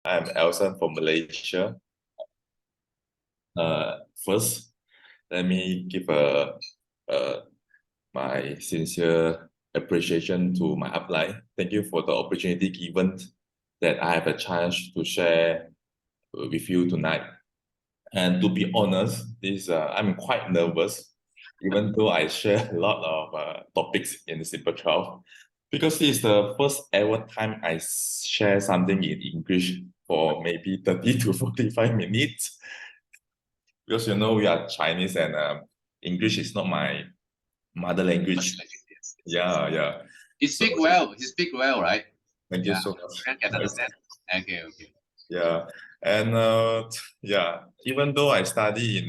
I'm Elson from Malaysia. First, let me give uh, my sincere appreciation to my upline. Thank you for the opportunity given that I have a chance to share with you tonight. And to be honest, I'm quite nervous, even though I share a lot of topics in the Simple 12, because this is the first ever time I share something in English for maybe 30 to 45 minutes. Because we are Chinese and English is not my mother language. Yeah, yeah. He So speak well. He speak well, right? thank you Yeah. so much. I can understand. Okay, okay. Yeah, and yeah, even though I study in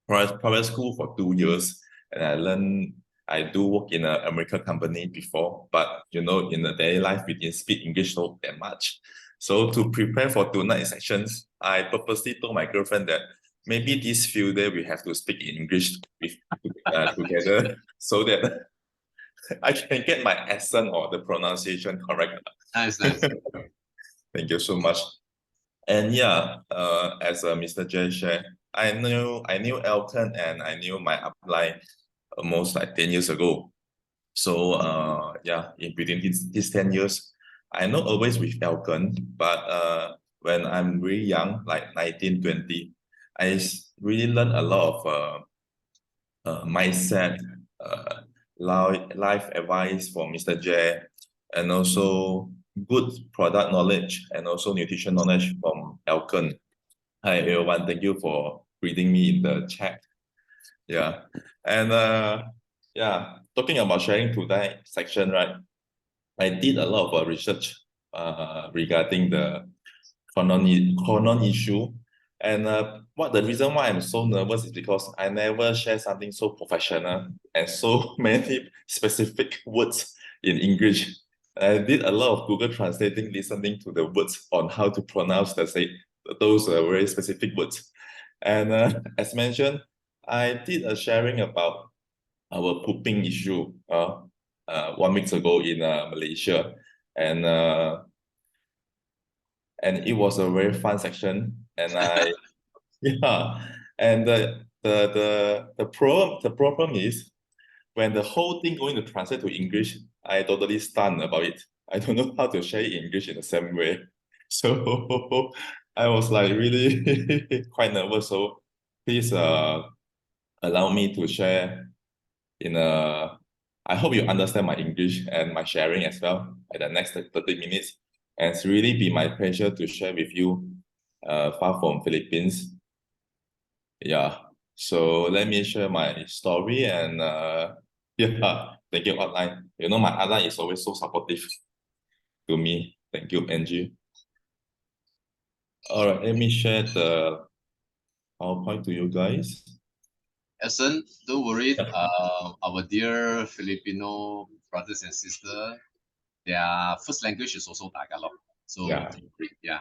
private school for 2 years, and I do work in an American company before, but in the daily life we didn't speak English so that much. So to prepare for tonight's sessions, I purposely told my girlfriend that maybe this few days we have to speak in English together so that I can get my accent or the pronunciation correct. Nice, nice. Thank you so much. And yeah, as Mr. J shared, I knew Elton and I knew my upline almost like 10 years ago. So yeah, in between these 10 years, I not always with Elton, but when I'm really young, like 19, 20, really learned a lot of mindset, life advice from Mr. J, and also good product knowledge and also nutrition knowledge from Elton. Hi everyone, thank you for reading me in the chat. Yeah, and yeah, talking about sharing today section, right? I did a lot of research regarding the Cornon issue, and what the reason why I'm so nervous is because I never share something so professional and so many specific words in English. I did a lot of Google translating, listening to the words on how to pronounce those very specific words. And as mentioned, I did a sharing about our pooping issue 1 week ago in Malaysia, and it was a very fun section. And yeah, and the problem is when the whole thing going to translate to English, I totally stunned about it. I don't know how to share English in the same way. So I was like really quite nervous. So please allow me to share in a I hope you understand my English and my sharing as well at the next 30 minutes. And it's really be my pleasure to share with you far from Philippines. Yeah. So let me share my story and yeah, thank you, Outline. My outline is always so supportive to me. Thank you, Angie. All right, let me share the PowerPoint to you guys. Essen, don't worry. Yeah. Our dear Filipino brothers and sisters, their first language is also Tagalog. So Yeah. yeah,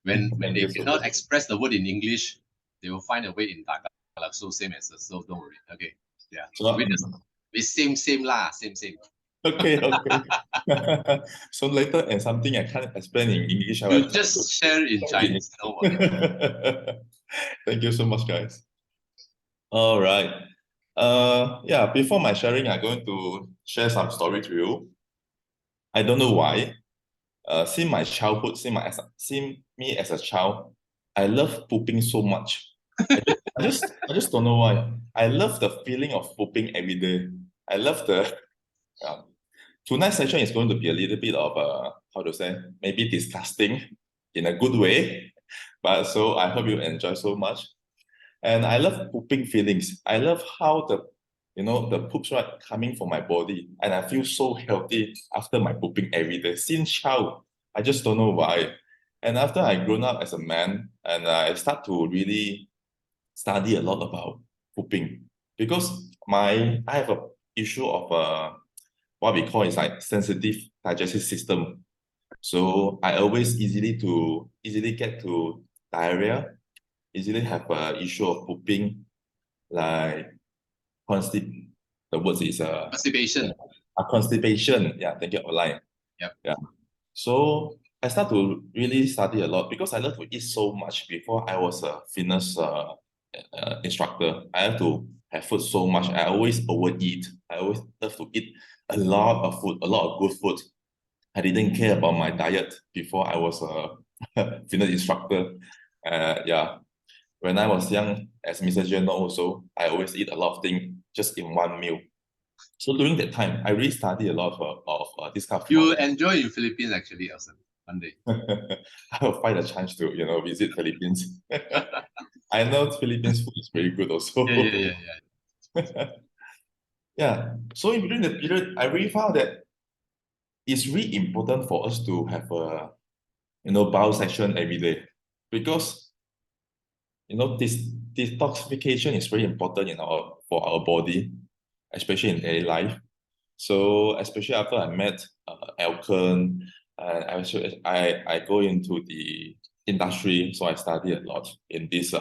when Thank they you so cannot much. express the word in English, they will find a way in Tagalog. So same as us. So don't worry. Okay. Yeah. So, We same lah. Same. okay, okay. So later and something I can't explain in English, I will You try to just share in explain Chinese. No worry. it. Thank you so much, guys. All right. Yeah, before my sharing, I'm going to share some story to you. I don't know why. Since my childhood, since me as a child, I love pooping so much. I just don't know why. I love the feeling of pooping every day. I love the uh, tonight's session is going to be a little bit of how to say, maybe disgusting in a good way. But so I hope you enjoy so much. And I love pooping feelings. I love how the poops right coming from my body. And I feel so healthy after my pooping every day. Since child, I just don't know why. And after I grown up as a man and I start to really study a lot about pooping because I have a issue of what we call is like sensitive digestive system. So I always easily get to diarrhea, easily have a issue of pooping, like constip. The words is Constipation. a constipation. Yeah, thank you, online. Yep. Yeah. So I start to really study a lot because I love to eat so much. Before I was a fitness instructor, I have to have food so much. I always overeat. I always love to eat a lot of food, a lot of good food. I didn't care about my diet before I was a fitness instructor. Yeah, when I was young, as Mr. Jen know also, I always eat a lot of things just in one meal. So during that time, I really study a lot of this kind of You knowledge. enjoy in Philippines actually, Elson, one day. I will find a chance to, visit Philippines. I know Philippines food is very good also. Yeah. Yeah. So in during the period, I really found that it's really important for us to have a, bio session every day because, this detoxification is very important for our body, especially in daily life. So especially after I met Elkin, I go into the industry, so I study a lot in this.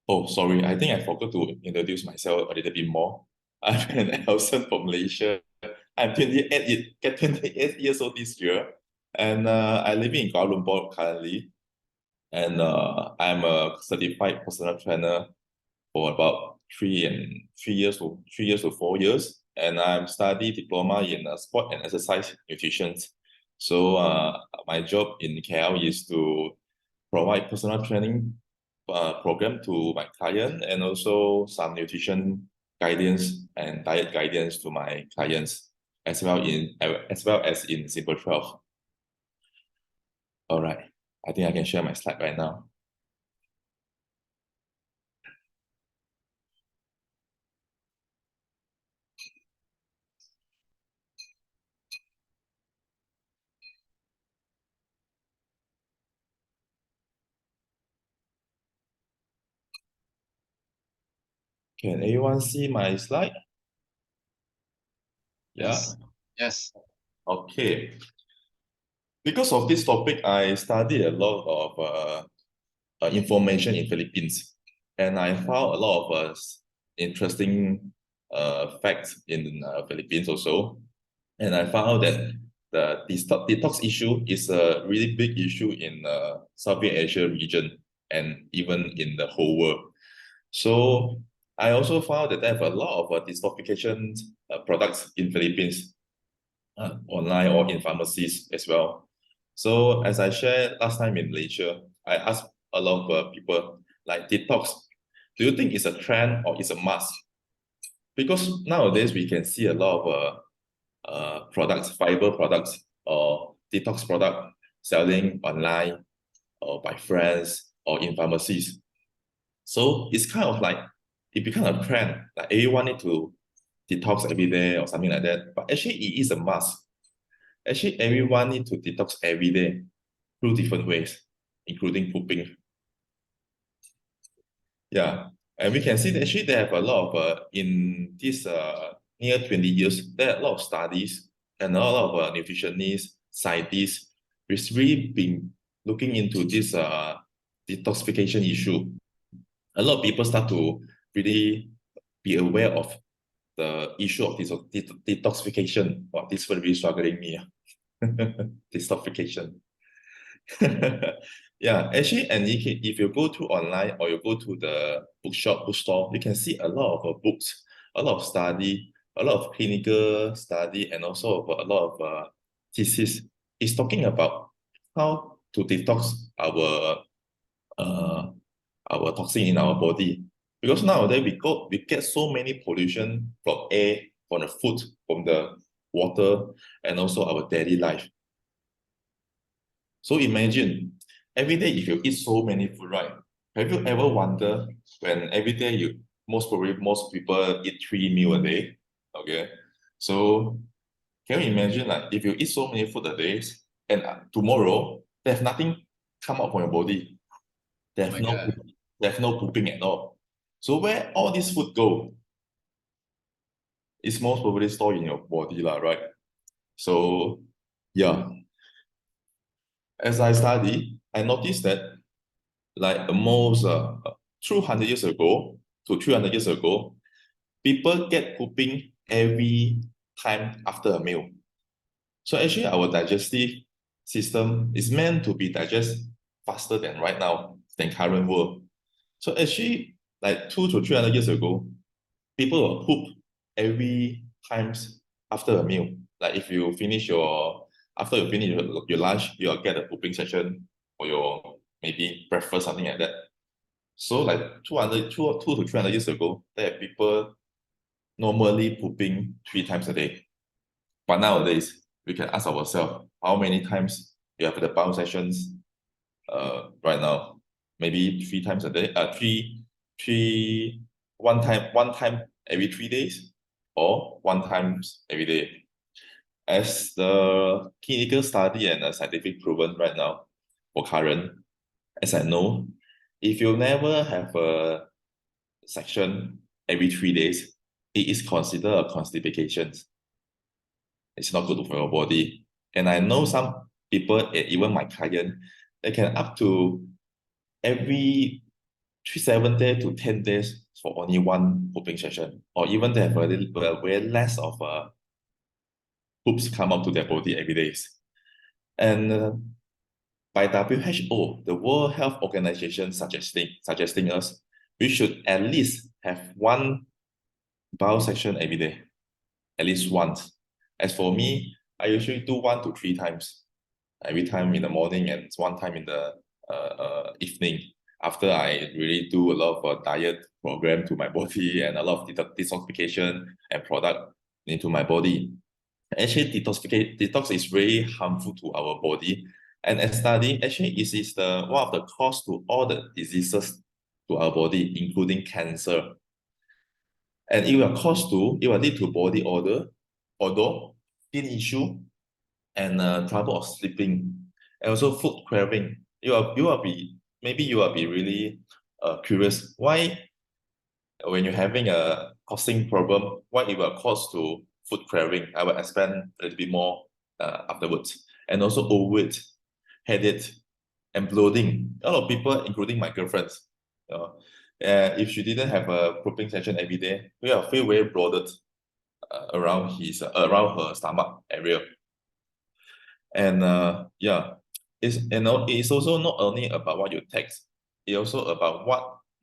Oh, sorry, I think I forgot to introduce myself a little bit more. I'm an Elson from Malaysia. I'm 28 years old this year, and I live in Kuala Lumpur currently. And I'm a certified personal trainer for about 3 years to 4 years, and I'm study diploma in sport and exercise nutrition. So my job in KL is to provide personal training program to my client and also some nutrition guidance and diet guidance to my clients as well as in Simple 12. All right, I think I can share my slide right now. Can anyone see my slide? Yeah. Yes. Okay. Because of this topic, I studied a lot of information in Philippines, and I found a lot of interesting facts in Philippines also. And I found that the detox issue is a really big issue in Southeast Asia region and even in the whole world. So I also found that they have a lot of detoxification products in Philippines, online or in pharmacies as well. So as I shared last time in Malaysia, I asked a lot of people like detox. Do you think it's a trend or it's a must? Because nowadays we can see a lot of products, fiber products or detox product selling online or by friends or in pharmacies. So it's kind of like it become a trend, like everyone need to detox every day or something like that. But actually it is a must. Actually, everyone need to detox every day through different ways, including pooping. Yeah, and we can see that actually they have a lot of in this near 20 years, there are a lot of studies and a lot of nutritionists, scientists, who's really been looking into this detoxification issue. A lot of people start to really be aware of the issue of this detoxification. Wow, this will be struggling me. Detoxification. Yeah, actually, and if you go to online or you go to the bookstore, you can see a lot of books, a lot of study, a lot of clinical study, and also a lot of thesis. It's talking about how to detox uh, our toxin in our body. Because nowadays we get so many pollution from air, from the food, from the water, and also our daily life. So imagine every day if you eat so many food, right? Have you ever wonder when every day most probably most people eat 3 meal a day? Okay. So can you imagine like if you eat so many food a day and tomorrow there's nothing come out from your body. Oh my God. There's no pooping at all. So where all this food go? It's most probably stored in your body, lah, right? So yeah, as I study, I noticed that like most 200 years ago to 300 years ago, people get pooping every time after a meal. So actually, our digestive system is meant to be digest faster than right now, than current world. So actually, like 200 to 300 years ago, people will poop every times after a meal. Like if you finish after you finish your lunch, you'll get a pooping session for your maybe breakfast, something like that. So like 200 to 300 years ago, there are people normally pooping 3 times a day. But nowadays, we can ask ourselves how many times you have the bowel sessions right now. Maybe 3 times a day, one time every 3 days, or one times every day. As the clinical study and scientific proven right now for current, as I know, if you never have a section every 3 days, it is considered a constipation. It's not good for your body. And I know some people, even my client, they can up to every 7 days to 10 days for only one pooping session, or even they have very less of poops come out to their body every day. And by WHO, the World Health Organization suggesting us we should at least have one bowel section every day, at least once. As for me, I usually do 1 to 3 times, every time in the morning and one time in the evening, after I really do a lot of diet program to my body and a lot of detoxification and product into my body. Actually, detox is very harmful to our body. And as study, actually, it is the one of the cause to all the diseases to our body, including cancer. And it will lead to body odor, skin issue, and trouble of sleeping, and also food craving. You will be really curious why when you're having a causing problem, why it will cause to food craving. I will expand a little bit more afterwards. And also overweight, headache, and bloating. A lot of people, including my girlfriends, if she didn't have a pooping session every day, we will feel very bloated around her stomach area. And it's also not only about what you text, it's also about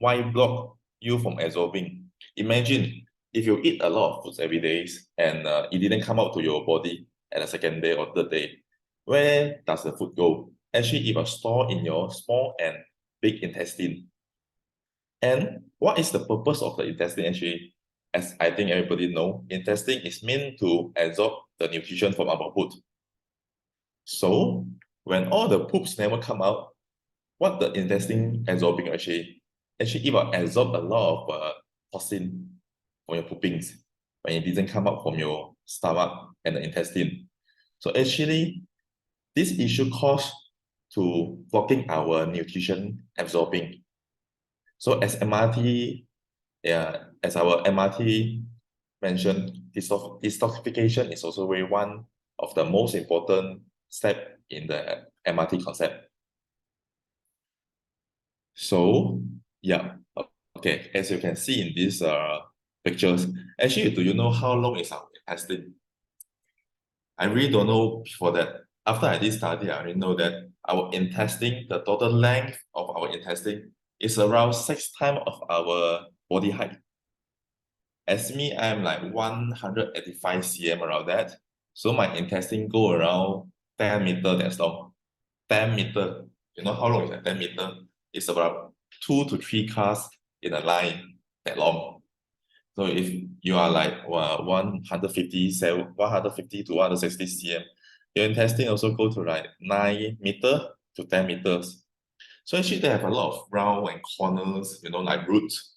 why block you from absorbing. Imagine if you eat a lot of foods every day and it didn't come out to your body at the second day or third day, where does the food go? Actually, it will store in your small and big intestine. And what is the purpose of the intestine actually? As I think everybody know, intestine is meant to absorb the nutrition from our food. So when all the poops never come out, what the intestine absorbing actually it will absorb a lot of toxin from your poopings when it didn't come out from your stomach and the intestine. So actually, this issue cause to blocking our nutrition absorbing. So as MRT, as our MRT mentioned, detoxification is also very one of the most important step in the MRT concept. So yeah, okay, as you can see in these pictures, actually, do you know how long is our intestine? I really don't know before that. After I did study, I already know that our intestine, the total length of our intestine is around 6 times of our body height. As me, I'm like 185 cm around that. So my intestine go around 10 meter, that's long. 10 meter. You know how long is that 10 meter? It's about 2 to 3 cars in a line that long. So if you are like 150 to 160 cm, your intestine also go to like 9 meter to 10 meters. So actually they have a lot of round and corners, like roots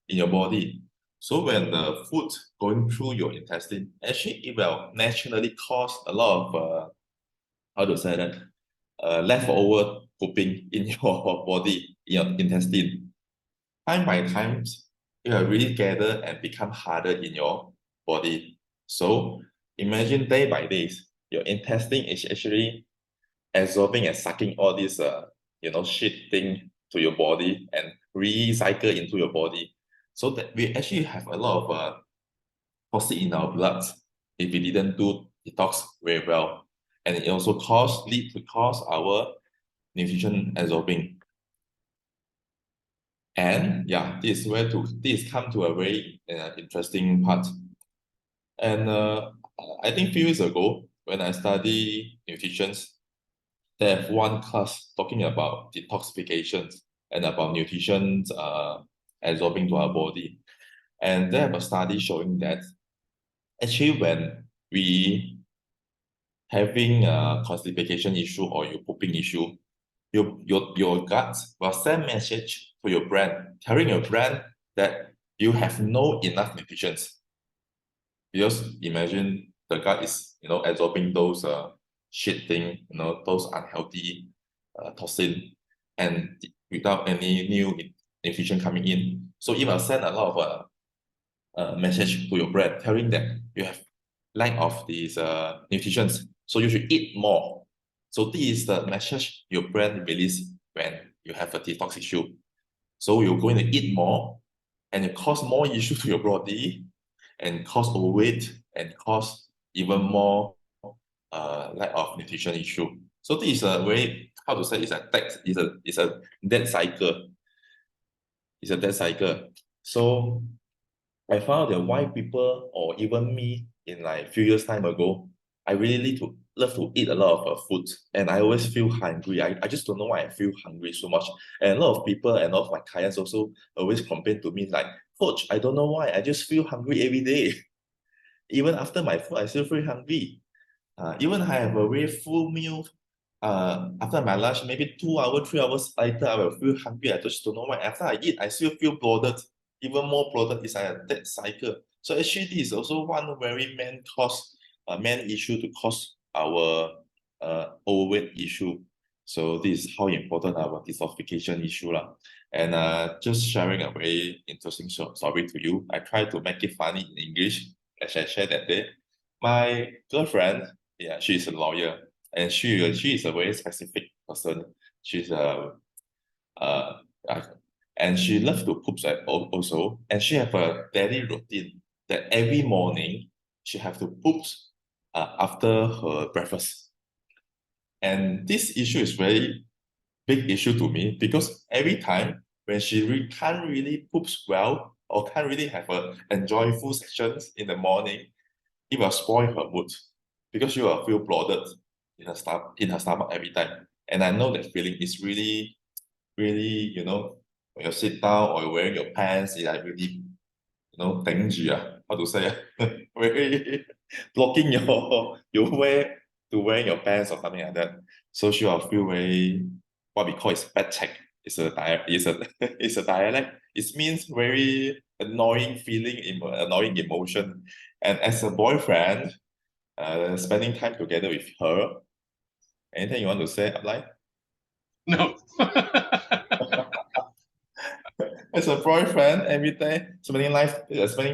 in your body. So when the food going through your intestine, actually it will naturally cause a lot of how to say that, leftover pooping in your body, in your intestine. Time by time, it will really gather and become harder in your body. So imagine day by day, your intestine is actually absorbing and sucking all this shit thing to your body and recycle into your body. So that we actually have a lot of toxic in our blood if we didn't do detox very well. and it also lead to cause our nutrition absorbing. And yeah, this come to a very interesting part. And I think a few years ago, when I study nutrition, they have one class talking about detoxification and about nutrition absorbing to our body. And they have a study showing that actually when we having a constipation issue or your pooping issue, your gut will send message to your brain, telling your brain that you have no enough nutrition. Because imagine the gut is, absorbing those shit thing, those unhealthy toxin, and without any new nutrition coming in. So it will send a lot of message to your brain telling that you have lack of these nutrition, so you should eat more. So this is the message your brain release when you have a detox issue. So you're going to eat more, and it cause more issue to your body, and cause overweight, and cause even more lack of nutrition issue. So this is a very, how to say, it's a dead cycle. It's a dead cycle. So I found that why people or even me in like few years time ago, I really love to eat a lot of food, and I always feel hungry. I just don't know why I feel hungry so much. And a lot of people and a lot of my clients also always complain to me like, Coach, I don't know why, I just feel hungry every day. Even after my food, I still feel hungry. Even I have a very full meal. After my lunch, maybe 2 hours, 3 hours later, I will feel hungry. I just don't know why. After I eat, I still feel bloated. Even more bloated. It's like a dead cycle. So actually, this is also one very main issue to cause our overweight issue. So this is how important our detoxification issue lah. And just sharing a very interesting story to you. I try to make it funny in English as I shared that day. My girlfriend, yeah, she's a lawyer, and she is a very specific person. She's uh, uh, and she loves to cook also, and she have a daily routine that every morning she have to cook after her breakfast. And this issue is very big issue to me because every time when she can't really poops well or can't really have a enjoyable sessions in the morning, it will spoil her mood because she will feel bloated in her stomach every time. And I know that feeling is really, really, when you sit down or you're wearing your pants, it's like really, 頂住 how to say very blocking your way to wearing your pants or something like that. So she will feel very, what we call is bad check. It's a dialect. It means very annoying feeling, annoying emotion. And as a boyfriend, spending time together with her, anything you want to say, Ablai? No. As a boyfriend, every day spending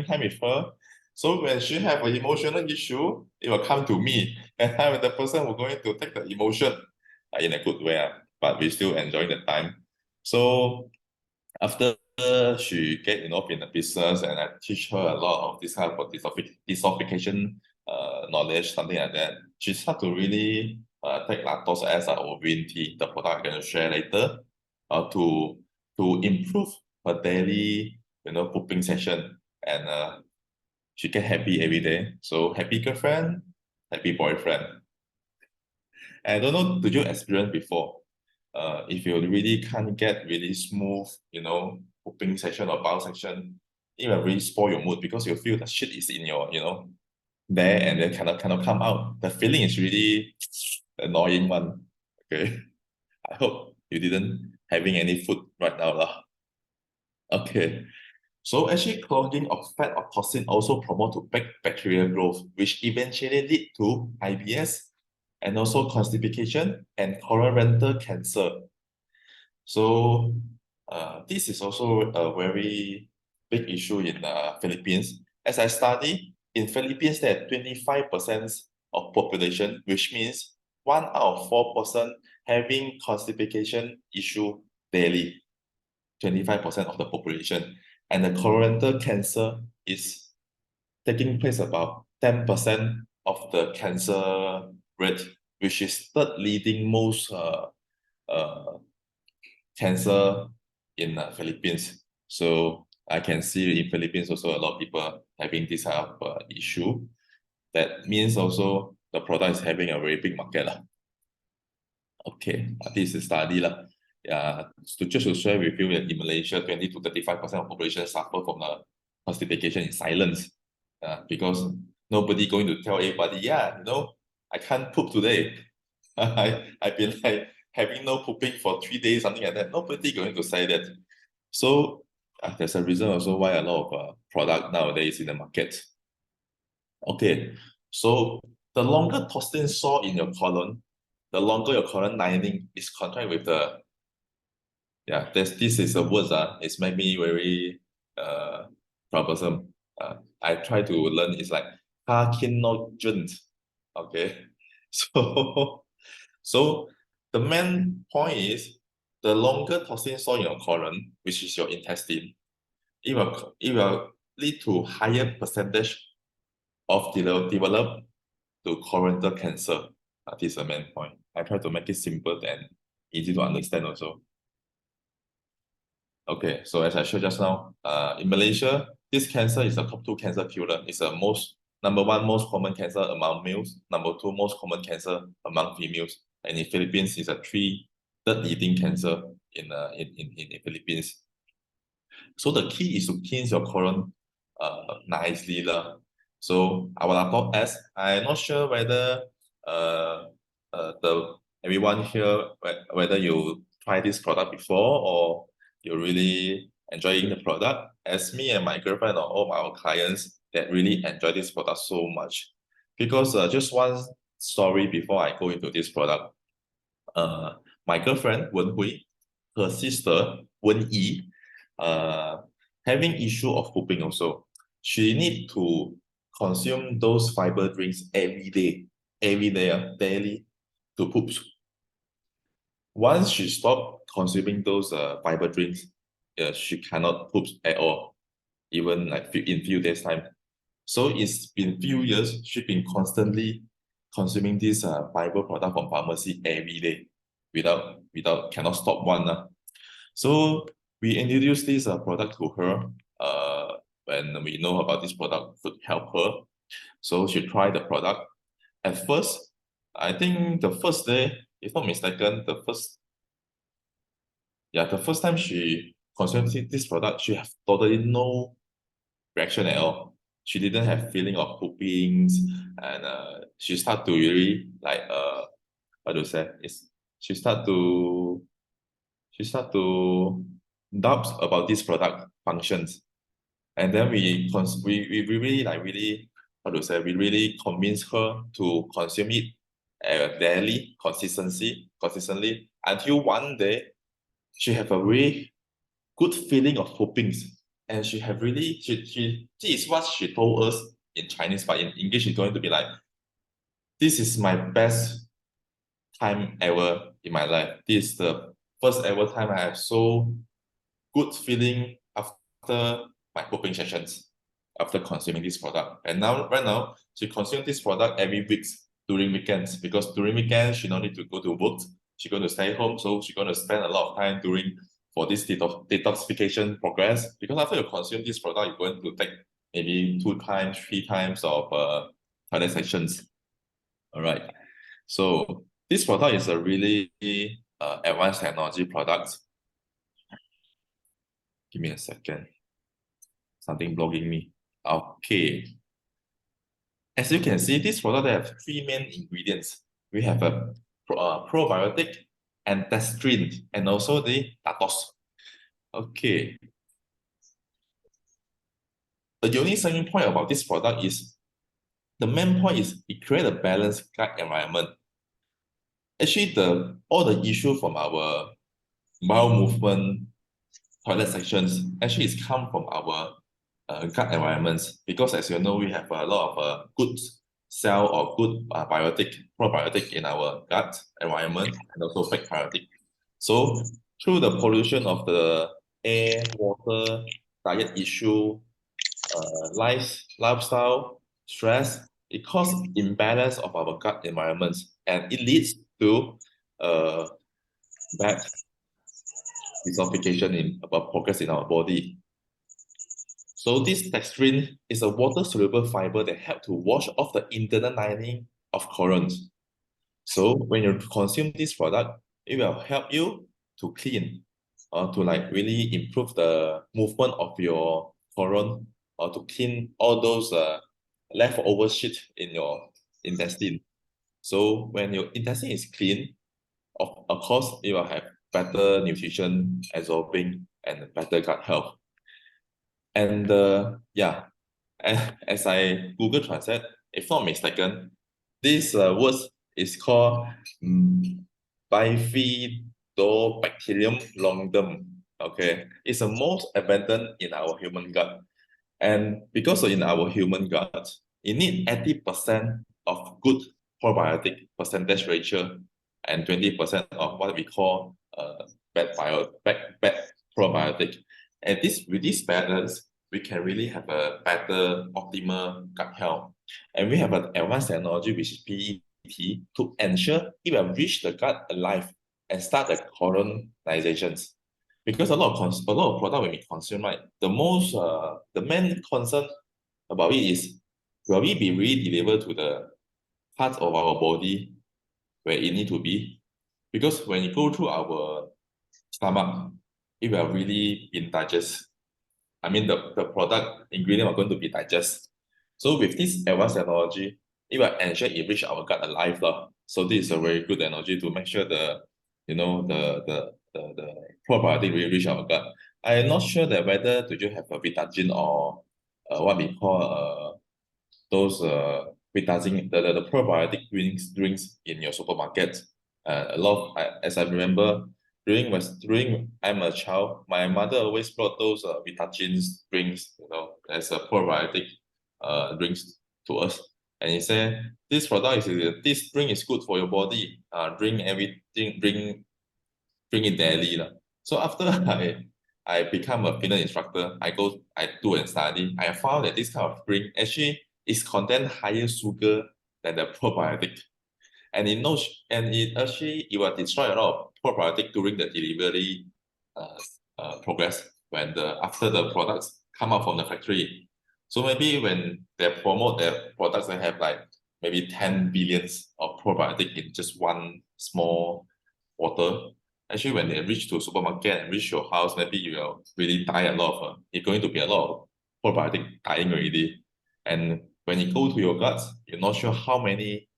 time with her. So when she have an emotional issue, it will come to me, and I'm the person who's going to take the emotion in a good way, but we still enjoying the time. So after she get involved in the business, and I teach her a lot of this kind of detoxification knowledge, something like that, she start to really take lactose as our green tea, the product I'm going to share later, to improve her daily, pooping session, and she get happy every day. So happy girlfriend, happy boyfriend. And I don't know, did you experience before? If you really can't get really smooth, pooping session or bowel section, it will really spoil your mood because you feel the shit is in your, there and then cannot come out. The feeling is really annoying one. Okay. I hope you didn't having any food right now lah. Okay. So actually clogging of fat or toxin also promote to bacterial growth, which eventually lead to IBS and also constipation and colorectal cancer. So this is also a very big issue in Philippines. As I study, in Philippines, there are 25% of population, which means 1 out of 4 person having constipation issue daily. 25% of the population. And the colorectal cancer is taking place about 10% of the cancer rate which is third leading most cancer in Philippines. So I can see in Philippines also a lot of people having this type of issue. That means also the product is having a very big market lah. Okay, this is study lah. Yeah, just to share with you that in Malaysia, 20 to 35% of population suffer from the constipation in silence. Because nobody going to tell everybody, yeah, I can't poop today. I've been like having no pooping for 3 days, something like that. Nobody going to say that. So there's a reason also why a lot of product nowadays in the market. Okay, so the longer toxin store in your colon, the longer your colon lining is contact with the, this is a word, it's made me very troublesome. I try to learn, it's like carcinogen. Okay, so the main point is the longer toxin store in your colon, which is your intestine, it will lead to higher percentage of develop to colorectal cancer. This is the main point. I try to make it simple and easy to understand also. Okay, so as I showed just now, in Malaysia, this cancer is the top 2 cancer killer. It's the number 1 most common cancer among males, number 2 most common cancer among females, and in Philippines, it's a third leading cancer in Philippines. So the key is to cleanse your colon nicely lah. So I will upload as I'm not sure whether everyone here whether you try this product before or you're really enjoying the product. As me and my girlfriend or all our clients that really enjoy this product so much. Because just one story before I go into this product. My girlfriend Wen Hui, her sister Wen Yi, having issue of pooping also. She need to consume those fiber drinks every day, daily to poop. Once she stopped consuming those fiber drinks, she cannot poop at all, even like in few days time. So it's been few years, she's been constantly consuming this fiber product from pharmacy every day without cannot stop one. So we introduced this product to her when we know about this product could help her. So she tried the product. At first, I think the first day, if not mistaken, the first time she consumed this product, she has totally no reaction at all. She didn't have feeling of pooping, and she start to really like how to say she start to doubt about this product functions, and then we really how to say we really convince her to consume it daily consistently until one day she have a really good feeling of pooping, and she have really this is what she told us in Chinese, but in English it's going to be like, this is my best time ever in my life. This is the first ever time I have so good feeling after my pooping sessions, after consuming this product. And right now, she consumes this product every week during weekends, because during weekends, she don't need to go to work. She's going to stay home, so she's going to spend a lot of time for this detoxification progress. Because after you consume this product, you're going to take maybe 2 times, 3 times of toilet sessions. All right. So this product is a really advanced technology product. Give me a second. Something blocking me. Okay. As you can see, this product have 3 main ingredients. We have a probiotic, antestrin, and also the tatos. Okay. The unique selling point about this product is, the main point is it creates a balanced gut environment. Actually, all the issue from our bowel movement, toilet sections, actually it's come from our gut environments, because as you know, we have a lot of good cell or good probiotic in our gut environment, and also fake probiotic. So through the pollution of the air, water, diet issue, lifestyle, stress, it causes imbalance of our gut environments, and it leads to bad detoxification in about progress in our body. So this dextrin is a water-soluble fiber that helps to wash off the internal lining of corons. So when you consume this product, it will help you to clean or to like really improve the movement of your colon or to clean all those leftover shit in your intestine. So when your intestine is clean, of course, it will have better nutrition absorbing and better gut health. And yeah, as I Google Translate, if not mistaken, this words is called Bifidobacterium longum. Okay, it's the most abundant in our human gut. And because in our human gut, it need 80% of good probiotic percentage ratio and 20% of what we call bad probiotic. And this with this balance, we can really have a better optimal gut health. And we have an advanced technology which is PET to ensure it will reach the gut alive and start the colonizations. Because a lot of product when we consume, right, the main concern about it is will we be really delivered to the parts of our body where it need to be? Because when you go through our stomach, it will really be digest. I mean, the product ingredient are going to be digest. So with this advanced technology, it will ensure it reach our gut alive. So this is a very good technology to make sure the probiotic really reach our gut. I am not sure that whether do you have a Vitagin or what we call those Vitagin, the probiotic drinks in your supermarket. As I remember, during I'm a child, my mother always brought those Vitagin drinks, as a probiotic drinks to us. And he said, this drink is good for your body. Drink everything, drink it daily. So after I become a fitness instructor, I do and study. I found that this kind of drink actually is contain higher sugar than the probiotic. And it will destroy a lot of probiotic during the delivery progress when after the products come out from the factory. So maybe when they promote their products, they have like maybe 10 billions of probiotic in just one small water. Actually, when they reach to supermarket and reach your house, maybe you will really die a lot of, it's going to be a lot of probiotic dying already. And when you go to your guts, you're not sure how many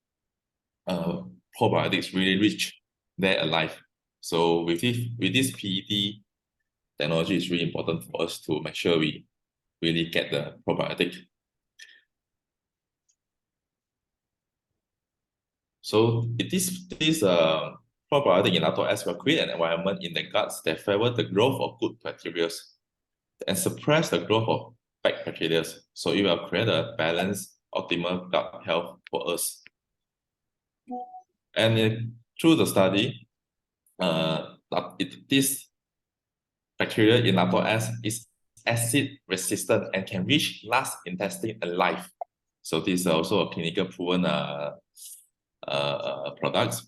probiotics really reach there alive. So with this PET technology, is really important for us to make sure we really get the probiotic. So this probiotic in Lacto S will create an environment in the guts that favor the growth of good bacteria and suppress the growth of bad bacteria. So it will create a balanced, optimal gut health for us. And through the study, this bacteria in Lacto S is acid resistant and can reach last intestine alive. So this is also a clinical proven products.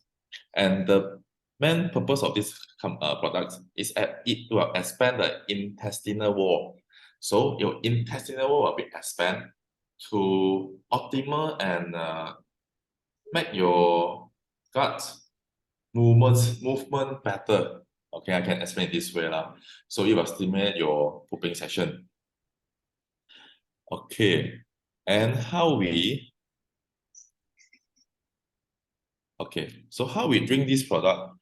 And the main purpose of this product is it will expand the intestinal wall. So your intestinal wall will be expanded to optimal and make your gut movement better. Okay, I can explain it this way. So it will stimulate your pooping session. Okay, and so how we drink this product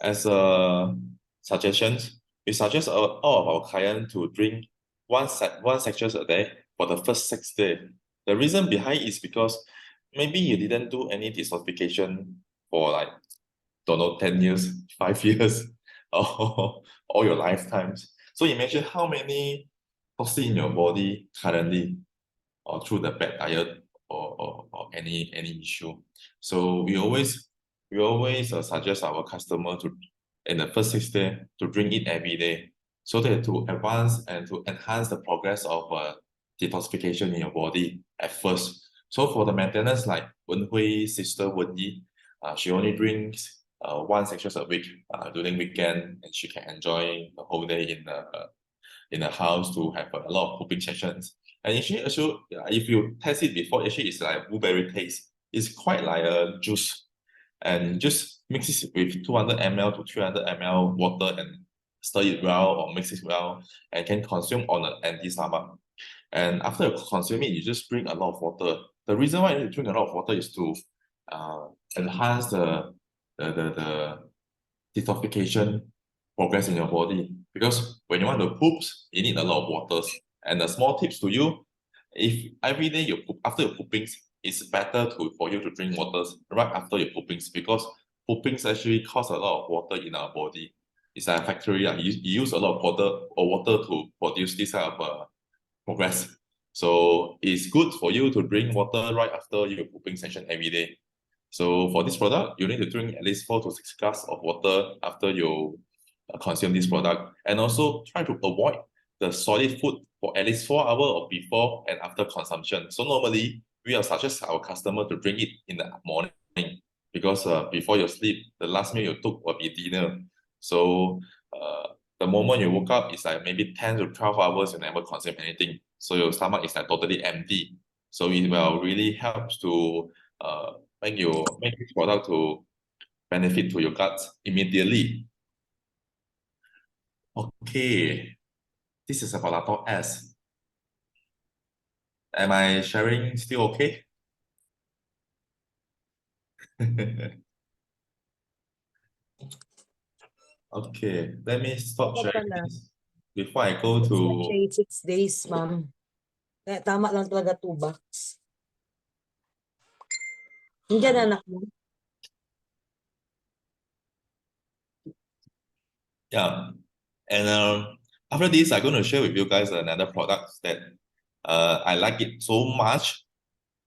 as a suggestions, we suggest all of our clients to drink one section a day for the first 6 days. The reason behind is because maybe you didn't do any detoxification for like, don't know, 10 years, 5 years, or all your lifetimes. So imagine how many toxins in your body currently, or through the bad diet or any issue. So we always suggest our customer to in the first 6 days to drink it every day, so that to advance and to enhance the progress of detoxification in your body at first. So for the maintenance, like Wenhui sister Wenyi, She only drinks one sessions a week during weekend, and she can enjoy the whole day in the house to have a lot of cooking sessions. And actually, also, if you test it before, actually, it's like blueberry taste. It's quite like a juice, and just mix it with 200 ml to 300 ml water and stir it well or mix it well, and can consume on an empty stomach. And after you consume it, you just drink a lot of water. The reason why you drink a lot of water is to uh, enhance the detoxification progress in your body. Because when you want to poop, you need a lot of water. And the small tips to you, if every day you poop, after your pooping, it's better for you to drink water right after your pooping, because pooping actually cause a lot of water in our body. It's like a factory. You use a lot of water to produce this kind of progress. So it's good for you to drink water right after your pooping session every day. So for this product, you need to drink at least 4 to 6 glass of water after you consume this product. And also try to avoid the solid food for at least 4 hours or before and after consumption. So normally, we are suggest our customer to drink it in the morning, because before you sleep, the last meal you took will be dinner. So the moment you woke up, it's like maybe 10 to 12 hours you never consume anything. So your stomach is like totally empty. So it will really help to make this product to benefit to your gut immediately. Okay, this is about Lato S. Am I sharing still okay? Okay, let me stop Opo sharing pala. this before I go to. Siya 6 days, ma'am. Kaya tama lang talaga 2 bucks. Hindi na anak mo. Yeah, and after this, I'm going to share with you guys another product that I like it so much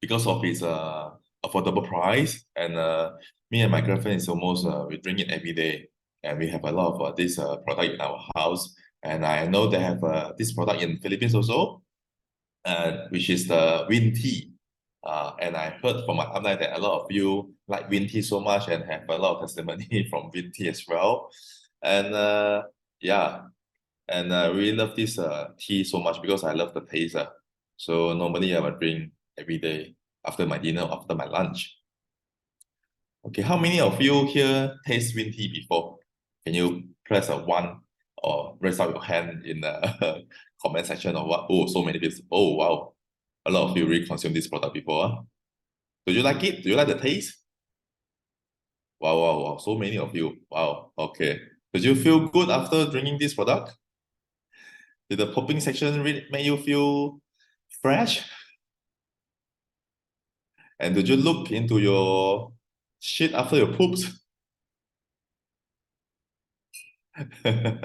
because of its affordable price. And me and my girlfriend is almost we drink it every day, and we have a lot of this product in our house. And I know they have this product in Philippines also, which is the Win tea. And I heard from my upline that a lot of you like Win tea so much and have a lot of testimony from Win tea as well. And yeah, and I really love this tea so much because I love the taste. So normally I will drink every day after my dinner, after my lunch. Okay, how many of you here taste green tea before? Can you press a one or raise up your hand in the comment section or what? Oh, so many people. Oh, wow. A lot of you really consumed this product before. Do you like it? Do you like the taste? Wow, wow, wow. So many of you. Wow. Okay. Did you feel good after drinking this product? Did the popping section really make you feel fresh? And did you look into your shit after your poops?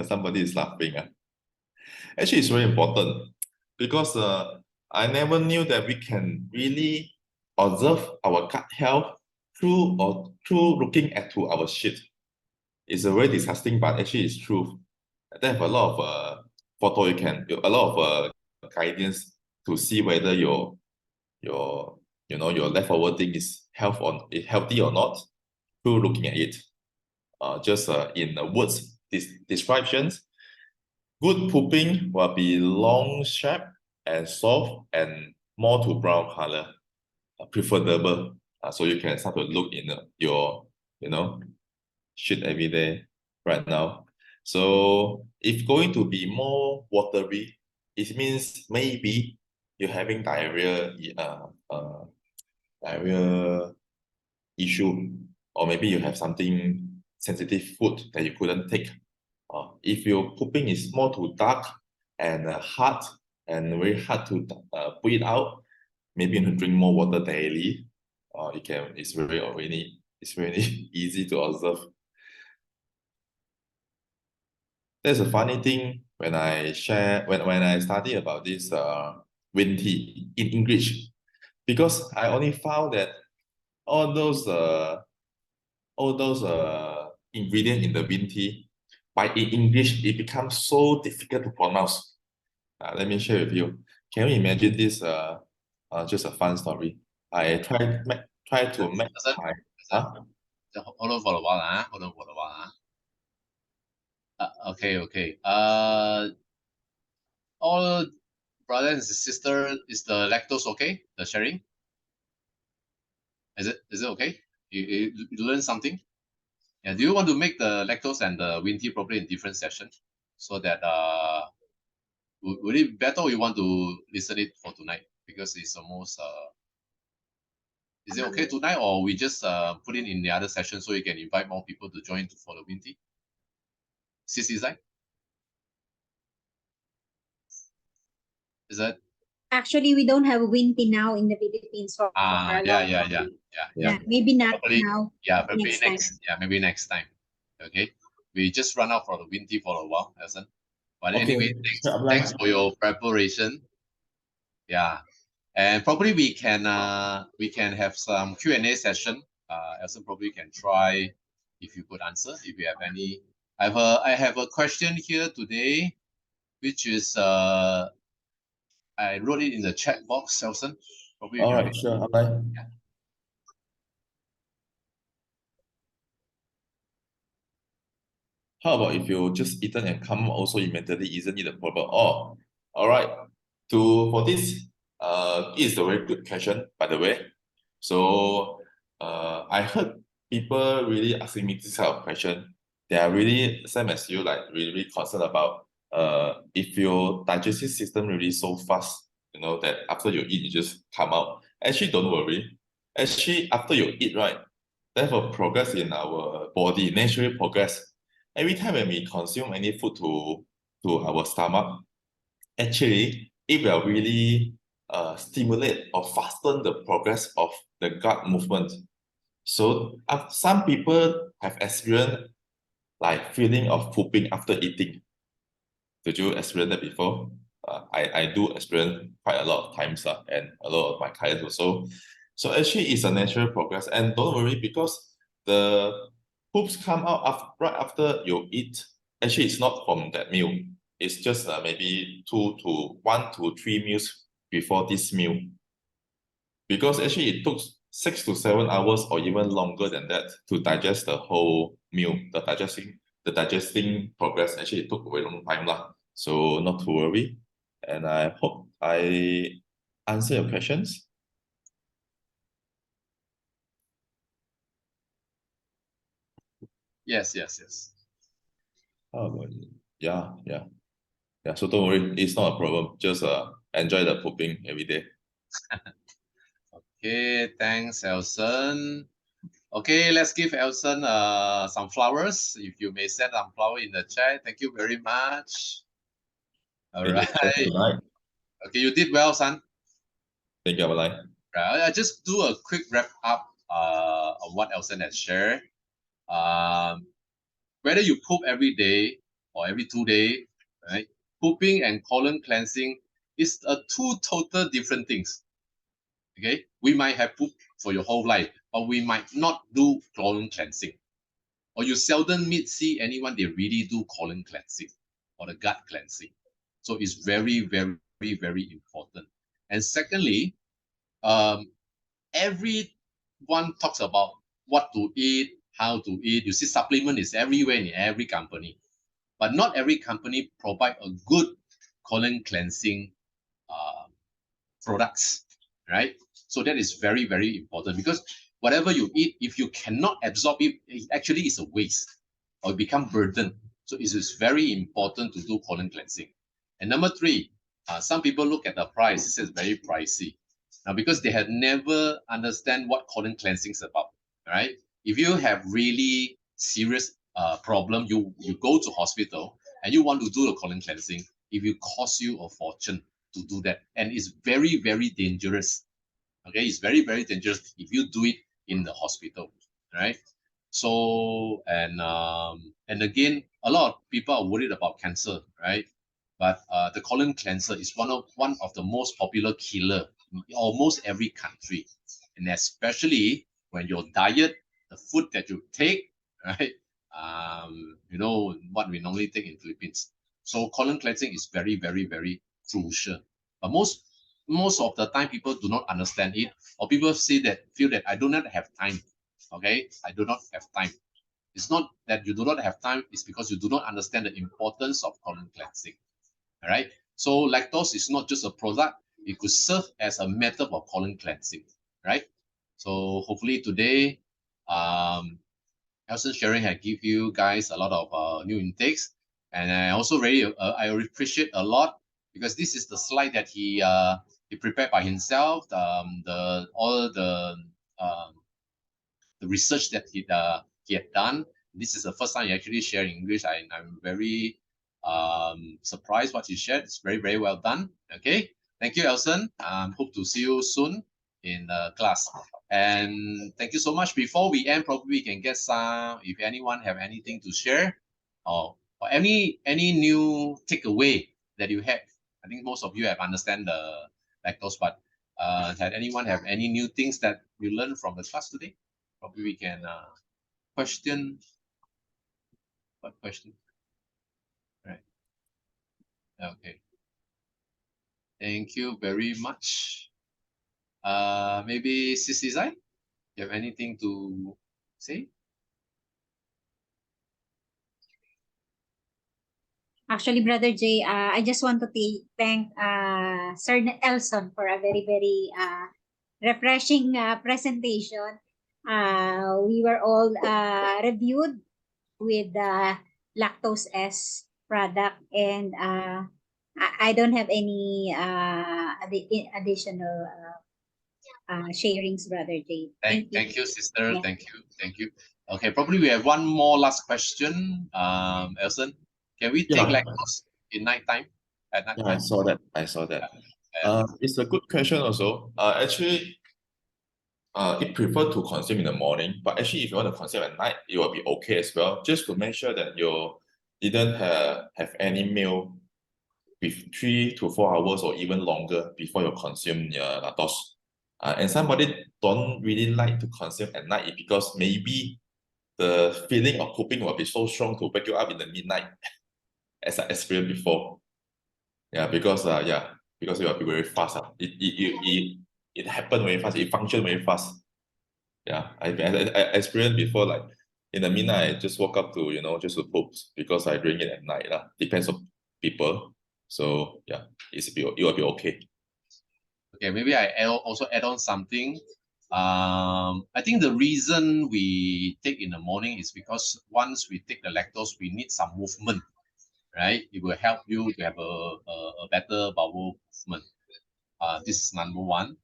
Somebody is laughing. Actually, it's very important because I never knew that we can really observe our gut health through looking at to our shit. It's a very disgusting, but actually it's true. They have a lot of photo a lot of guidance to see whether your your leftover thing is healthy or not through looking at it. Just in the words descriptions, good pooping will be long shape and soft and more to brown color, preferable. So you can start to look in your shit every day right now. So if going to be more watery, it means maybe you're having diarrhea issue, or maybe you have something sensitive food that you couldn't take. If your pooping is more too dark and hard and very hard to put it out, maybe you need to drink more water daily. It's really easy to observe. There's a funny thing when I study about this green tea in English, because I only found that all those uh, all those ingredients in the green tea, by in English, it becomes so difficult to pronounce. Let me share with you. Can you imagine this? Just a fun story. I try to make Doesn't- my. Huh? hold on for a while, hold on for a while. Okay. All brothers and sisters, is the lactose okay? The sharing? Is it okay? You learn something? Yeah. Do you want to make the lactose and the green tea probably in different sessions so that would it be better, or you want to listen it for tonight because it's almost is it okay tonight, or we just put it in the other session so you can invite more people to join for the green tea? Sis, is that? Actually, we don't have windy now in the Philippines for a Yeah. long time. Yeah. Yeah, maybe not Probably, now. yeah, maybe next next, time. yeah, maybe next time. Okay, we just run out for the green tea for a while, Elson. But Okay, anyway, sure, Abdullah. thanks for your preparation. Yeah, and probably we can have some Q&A session. Elson probably can try if you could answer if you have any. I have a question here today, which is I wrote it in the chat box, Elson. Probably you All can right, sure, Abdullah. How about if you just eaten and come also immediately, isn't it a problem? Oh, all right. For this, it is a very good question, by the way. So, I heard people really asking me this kind of question. They are really same as you, like really concerned about if your digestive system really so fast, that after you eat, you just come out. Actually, don't worry. Actually, after you eat, right, there's a progress in our body, naturally progress. Every time when we consume any food to our stomach, actually, it will really stimulate or fasten the progress of the gut movement. So some people have experienced like feeling of pooping after eating. Did you experience that before? I do experience quite a lot of times, and a lot of my clients also. So actually, it's a natural progress, and don't worry because the poops come out right after you eat. Actually, it's not from that meal. It's just maybe 1 to 3 meals before this meal. Because actually, it took 6 to 7 hours or even longer than that to digest the whole meal. The digesting progress actually took a very long time lah. So not to worry. And I hope I answer your questions. Yes. Yeah. So don't worry, it's not a problem. Just enjoy the pooping every day. Okay, thanks, Elson. Okay, let's give Elson some flowers. If you may send some flower in the chat. Thank you very much. All right. Tonight. Okay, you did well, son. Thank you, Abalai. Right. I just do a quick wrap up on what Elson has shared. Whether you poop every day or every 2 days, right? Pooping and colon cleansing is two total different things. Okay, we might have poop for your whole life, or we might not do colon cleansing, or you seldom see anyone they really do colon cleansing or the gut cleansing. So it's very, very, very important. And secondly, everyone talks about what to eat, how to eat. You see, supplement is everywhere in every company, but not every company provide a good colon cleansing products, right? So that is very, very important because whatever you eat, if you cannot absorb it, it actually is a waste or become burden. So it is very important to do colon cleansing. And number three, some people look at the price, it says very pricey. Now, because they have never understand what colon cleansing is about, right? If you have really serious problem, you go to hospital and you want to do the colon cleansing, it will cost you a fortune to do that. And it's very, very dangerous. Okay, it's very, very dangerous if you do it in the hospital, right? So, and again, a lot of people are worried about cancer, right? But the colon cleanser is one of the most popular killer in almost every country, and especially when your diet, the food that you take, right? You know what we normally take in Philippines. So colon cleansing is very, very, very crucial. But most of the time, people do not understand it, or people feel that I do not have time Okay, I do not have time. It's not that you do not have time, it's because you do not understand the importance of colon cleansing. All right. So lactose is not just a product, it could serve as a method of colon cleansing, right? So hopefully today, Elson sharing had give you guys a lot of new intakes. And I also really, I appreciate a lot because this is the slide that he prepared by himself, all the research that he had done. This is the first time he actually shared in English. I'm very surprised what he shared. It's very, very well done. Okay. Thank you, Elson. Hope to see you soon in class. And thank you so much. Before we end, probably we can get some, if anyone have anything to share or any new takeaway that you have. I think most of you have understand the lactose, but had anyone have any new things that you learned from the class today? Probably we can question. What question? Right. Okay. Thank you very much. Maybe Sissy Zai, you have anything to say? Actually, Brother Jay, I just want to thank Sir Elson for a very, very refreshing presentation. We were all reviewed with the Lactose S product, and I don't have any additional sharings, Brother Jay. Thank you, sister. Yeah. Thank you. Okay, probably we have one more last question. Elson, can we take Yeah. lactose in nighttime? At night Yeah, I time? saw that. I saw that. It's a good question also. Actually, it prefer to consume in the morning, but actually, if you want to consume at night, it will be okay as well. Just to make sure that you didn't have any meal with 3 to 4 hours or even longer before you consume your lactose. And somebody don't really like to consume at night because maybe the feeling of pooping will be so strong to wake you up in the midnight, as I experienced before. Yeah, because because it will be very fast. It happened very fast. It functioned very fast. Yeah, I experienced before, like in the midnight, I just woke up to just to poop because I drink it at night. Depends on people. So yeah, it will be okay. Okay, maybe I also add on something. I think the reason we take in the morning is because once we take the lactose, we need some movement, right? It will help you to have a better bowel movement. This is number one.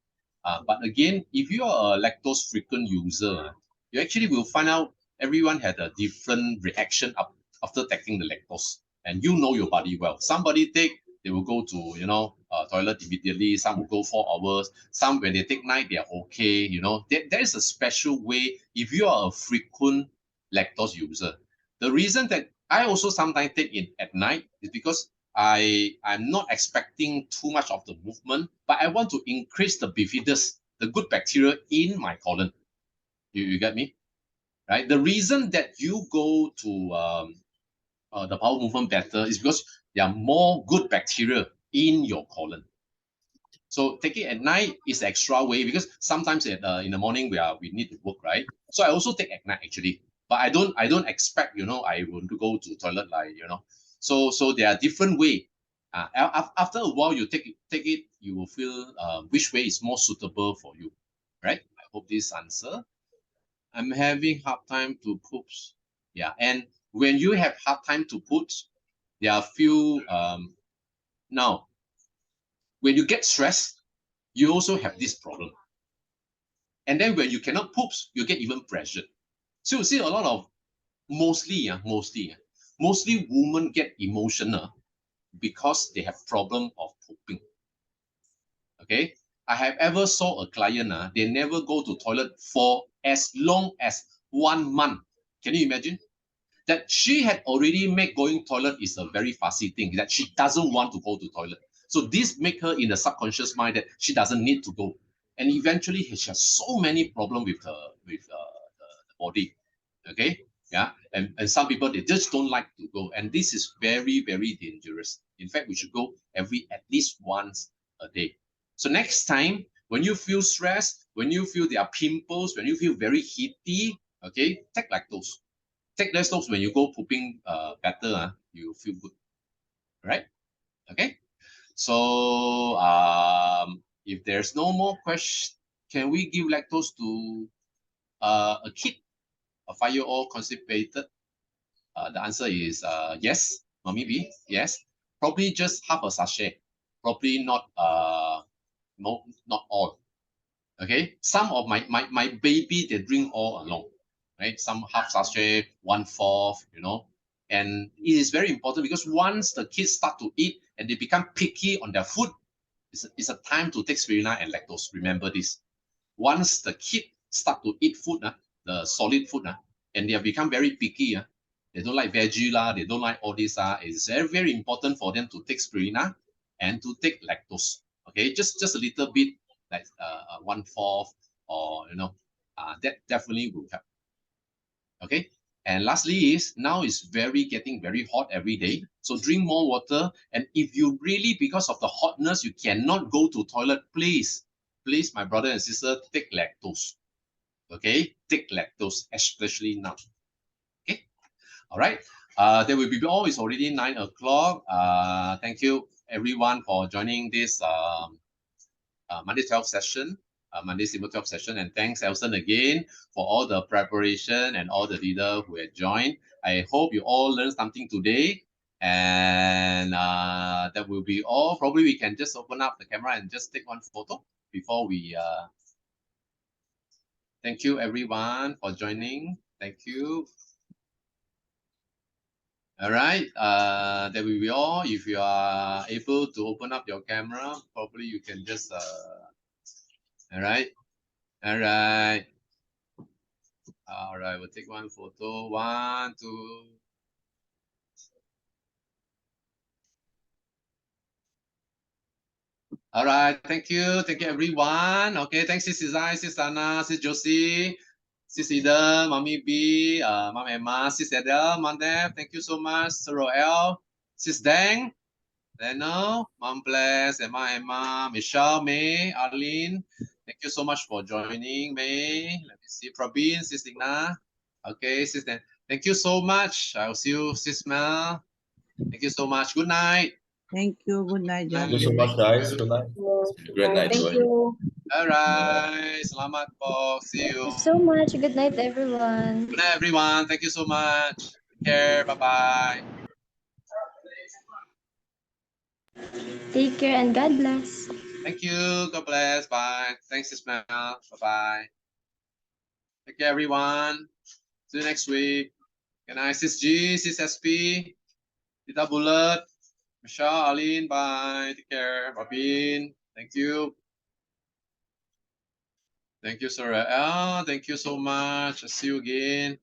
But again, if you are a lactose frequent user, you actually will find out everyone had a different reaction after taking the lactose. And you know your body well. Somebody take, they will go to, toilet immediately. Some will go 4 hours. Some, when they take night, they are okay. There is a special way if you are a frequent lactose user. The reason that I also sometimes take it at night is because I'm not expecting too much of the movement, but I want to increase the bifidus, the good bacteria in my colon. You get me? Right? The reason that you go to the bowel movement better is because there are more good bacteria in your colon. So taking at night is extra way because sometimes in the morning we need to work, right? So I also take at night actually, but I don't expect I want to go to toilet So there are different way. After a while you take it, you will feel which way is more suitable for you, right? I hope this answer. I'm having hard time to poop. Yeah, and when you have hard time to poop, there are few now. When you get stressed, you also have this problem. And then when you cannot poop, you get even pressured. So you see a lot of mostly women get emotional because they have problem of pooping. Okay, I have ever saw a client, they never go to toilet for as long as 1 month. Can you imagine? That she had already made going toilet is a very fussy thing, that she doesn't want to go to toilet. So this make her in the subconscious mind that she doesn't need to go. And eventually she has so many problems with the body. Okay, yeah. And some people, they just don't like to go. And this is very, very dangerous. In fact, we should go at least once a day. So next time, when you feel stressed, when you feel there are pimples, when you feel very heaty, okay, take lactose. Take lactose when you go pooping better, you feel good, right? Okay. So if there's no more question, can we give lactose to a kid, a 5-year-old constipated? The answer is yes, Mommy B, yes. Probably just half a sachet. Probably not not all. Okay, some of my baby, they drink all along, right? Some half sachet, 1/4, you know. And it is very important because once the kids start to eat and they become picky on their food, it's a time to take spirulina and lactose. Remember this. Once the kid start to eat food, the solid food, and they have become very picky, they don't like veggie, they don't like all this, it's very, very important for them to take spirulina and to take lactose. Okay, just a little bit, like 1/4, or you know, that definitely will help. Okay. And lastly is, now it's getting very hot every day. So drink more water. And if you really, because of the hotness, you cannot go to toilet, please, my brother and sister, take lactose. Okay, take lactose, especially now. Okay, all right. There will be all. It's already 9 o'clock. Thank you everyone for joining this Monday 12 session. Monday Simple 12 session, and thanks Elson again for all the preparation and all the leader who had joined. I hope you all learned something today, and that will be all. Probably we can just open up the camera and just take one photo before we thank you everyone for joining. Thank you. All right, that will be all. If you are able to open up your camera, probably you can just all right. All right. All right, we'll take one photo. 1, 2. All right, thank you. Thank you, everyone. Okay, thanks, Sis Izai, Sis Sana, Sis Josie, Sis Ida, Mommy B, Mom Emma, Sis Adele, Mom Dev. Thank you so much. Sir Roel, Sis Dang, Leno, Mom Bless, Emma, Michelle, May, Arlene. Thank you so much for joining, May. Let me see, Praveen, Sis Digna. Okay, Sis Dan. Thank you so much. I'll see you, Sis Mel. Thank you so much. Good night. Thank you. Good night, Thank you so much, guys. Good night. Great night. Thank Joy. you. All right. Selamat po. See you. Thank you so much. Good night, everyone. Good night, everyone. Thank you so much. Take care. Bye-bye. Take care and God bless. Thank you. God bless. Bye. Thanks, Ismail. Bye-bye. Take care, everyone. See you next week. Good night, Sis G, Sis SP, Tita Bullet, Michelle, Aline. Bye. Take care. Robin. Thank you. Thank you, Sir L. Thank you so much. I'll see you again.